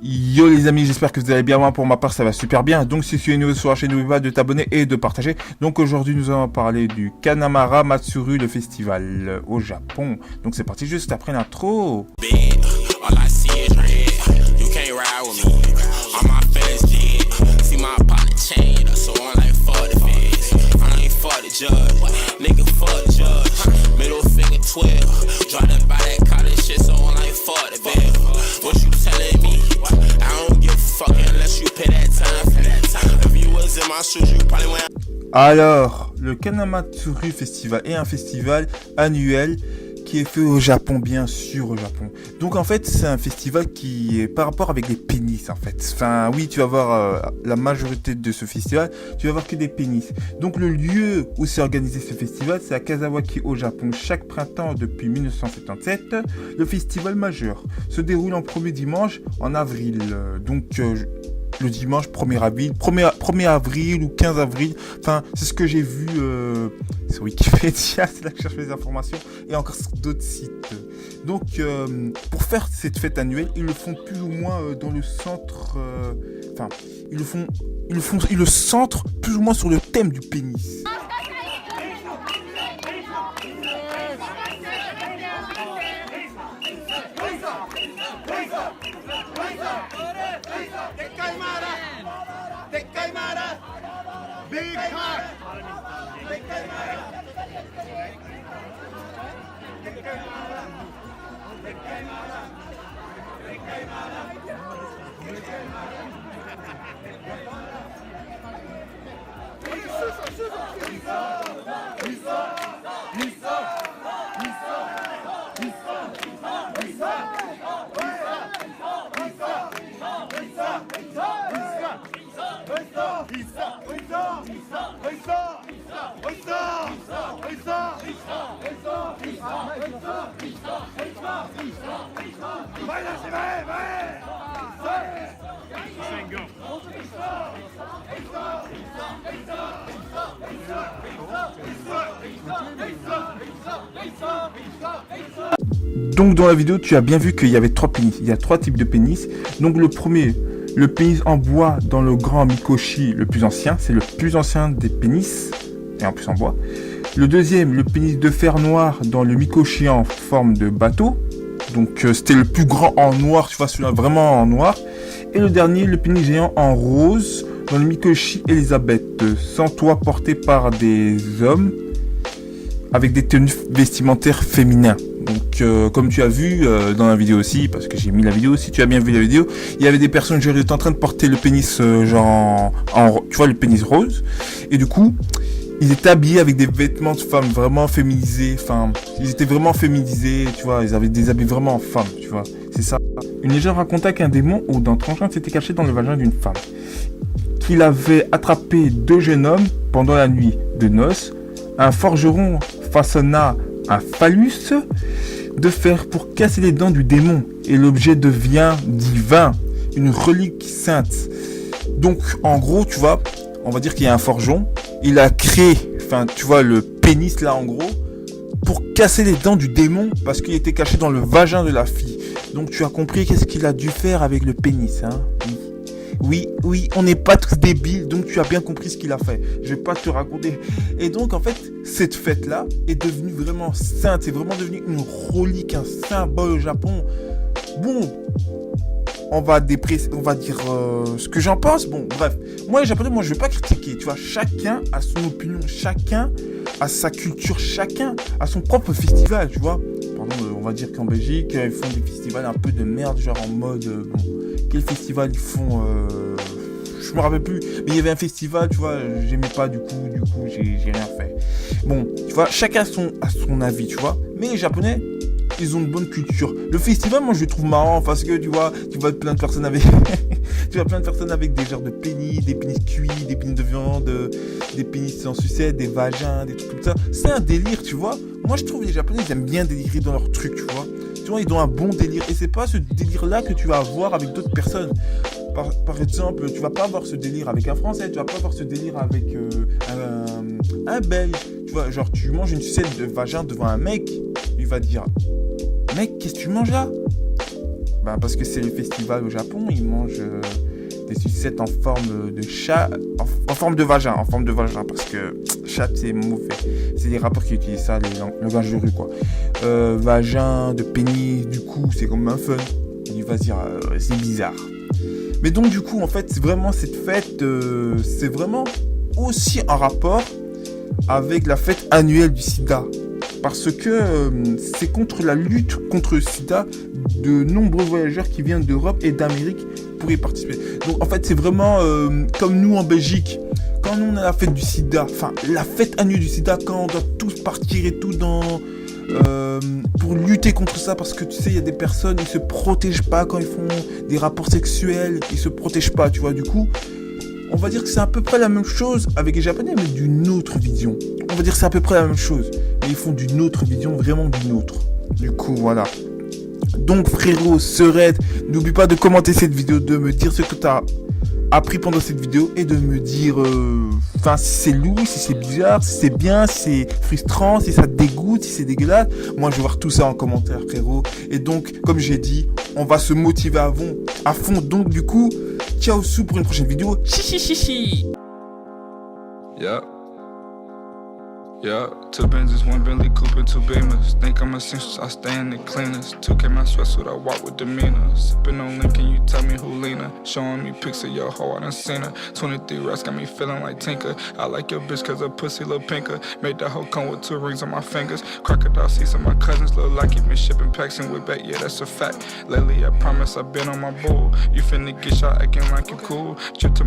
Yo les amis, j'espère que vous allez bien. Moi pour ma part ça va super bien. Donc si tu es nouveau sur la chaîne, n'oublie pas de t'abonner et de partager. Donc aujourd'hui nous allons parler du Kanamara Matsuri, le festival au Japon. Donc c'est parti juste après l'intro. Alors, le Kanamatsuri Festival est un festival annuel qui est fait au Japon, bien sûr au Japon. Donc en fait, c'est un festival qui est par rapport avec les pénis en fait. Enfin oui, tu vas voir la majorité de ce festival, tu vas voir que des pénis. Donc le lieu où s'est organisé ce festival, c'est à Kazawaki au Japon. Chaque printemps depuis 1977, le festival majeur se déroule en premier dimanche en avril. Le dimanche 1er avril, 1er avril ou 15 avril, enfin c'est ce que j'ai vu sur Wikipédia, c'est là que je cherche les informations, et encore sur d'autres sites. Donc pour faire cette fête annuelle, ils le font plus ou moins dans le centre, ils le centre plus ou moins sur le thème du pénis. Big cock! Donc dans la vidéo, tu as bien vu qu'il y avait 3 pénis. Il y a 3 types de pénis. Donc le premier, le pénis en bois dans le grand Mikoshi, le plus ancien. C'est le plus ancien des pénis, et en plus en bois. Le deuxième, le pénis de fer noir dans le Mikoshi en forme de bateau. Donc c'était le plus grand en noir, tu vois, celui-là vraiment en noir. Et le dernier, le pénis géant en rose dans le Mikoshi Elisabeth, sans toit, porté par des hommes avec des tenues vestimentaires féminins. Donc comme tu as vu dans la vidéo aussi, parce que j'ai mis la vidéo, si tu as bien vu la vidéo, il y avait des personnes genre, ils étaient en train de porter le pénis genre tu vois, le pénis rose, et du coup ils étaient habillés avec des vêtements de femmes vraiment féminisés, enfin ils étaient vraiment féminisés, tu vois, ils avaient des habits vraiment en femme, tu vois, c'est ça. Une légende raconta qu'un démon ou d'un tranchant s'était caché dans le vagin d'une femme, qu'il avait attrapé 2 jeunes hommes pendant la nuit de noces. Un forgeron façonna un phallus de fer pour casser les dents du démon, et l'objet devient divin, une relique sainte. Donc en gros, tu vois, on va dire qu'il y a un forgeron, il a créé, enfin tu vois, le pénis là en gros, pour casser les dents du démon, parce qu'il était caché dans le vagin de la fille. Donc tu as compris qu'est-ce qu'il a dû faire avec le pénis, hein. Oui, on n'est pas tous débiles, donc tu as bien compris ce qu'il a fait. Je vais pas te raconter. Et donc, en fait, cette fête-là est devenue vraiment sainte. C'est vraiment devenu une relique, un symbole au Japon. Bon, on va dire ce que j'en pense. Bon, bref. Moi, les Japonais, je vais pas critiquer. Tu vois, chacun a son opinion, chacun a sa culture, chacun a son propre festival, tu vois. Pardon, on va dire qu'en Belgique, ils font des festivals un peu de merde, genre en mode... quel festival ils font je me rappelle plus, mais il y avait un festival, tu vois, j'aimais pas, du coup j'ai rien fait. Bon, tu vois, chacun a son avis, tu vois, mais les Japonais, ils ont une bonne culture. Le festival, moi je le trouve marrant parce que tu vois plein de personnes avec des genres de pénis, des pénis cuits, des pénis de viande, des pénis en sucette, des vagins, des trucs comme ça. C'est un délire, tu vois. Moi je trouve les Japonais, ils aiment bien délirer dans leur truc, tu vois. Tu vois, ils ont un bon délire, et c'est pas ce délire-là que tu vas avoir avec d'autres personnes. Par exemple, tu vas pas avoir ce délire avec un Français, tu vas pas avoir ce délire avec un Belge. Tu vois, genre tu manges une sucette de vagin devant un mec, il va dire: mec, qu'est-ce que tu manges là? Bah, parce que c'est le festival au Japon, ils mangent des sucettes en forme de chat, en forme de vagin, parce que chat c'est mauvais. C'est des rappeurs qui utilisent ça, le langage de rue quoi. Vagin, de pénis, du coup c'est comme un fun. Il va se dire c'est bizarre. Mais donc du coup en fait c'est vraiment cette fête, c'est vraiment aussi en rapport avec la fête annuelle du sida. Parce que c'est contre la lutte contre le sida de nombreux voyageurs qui viennent d'Europe et d'Amérique pour y participer. Donc en fait c'est vraiment comme nous en Belgique, quand nous on a la fête du sida, enfin la fête annuelle du sida, quand on doit tous partir et tout pour lutter contre ça, parce que tu sais il y a des personnes, ils se protègent pas quand ils font des rapports sexuels, ils se protègent pas, tu vois, du coup on va dire que c'est à peu près la même chose avec les Japonais, mais d'une autre vision. On va dire que c'est à peu près la même chose, mais ils font d'une autre vision, vraiment d'une autre. Du coup, voilà. Donc, frérot, Sered, n'oublie pas de commenter cette vidéo, de me dire ce que tu as appris pendant cette vidéo et de me dire si c'est lourd, si c'est bizarre, si c'est bien, si c'est frustrant, si ça te dégoûte, si c'est dégueulasse. Moi, je vais voir tout ça en commentaire, frérot. Et donc, comme j'ai dit, on va se motiver à fond. Donc, du coup, ciao sous pour une prochaine vidéo. Chi. Yeah, 2 Benzes, 1 Bentley Coupe, and 2 Beamers. Think I'm essential, I stay in the cleaners. 2K my sweatsuit, I walk with demeanor. Sippin' on Lincoln, you tell me who Lena. Showing me pics of your hoe, I done seen her. 23 rats got me feeling like Tinker. I like your bitch cause her pussy look pinker. Made that hoe come with 2 rings on my fingers. Crocodile seats on my cousins look like you been shipping packs and with back, yeah that's a fact. Lately I promise I've been on my bull. You finna get shot acting like you cool. Trip to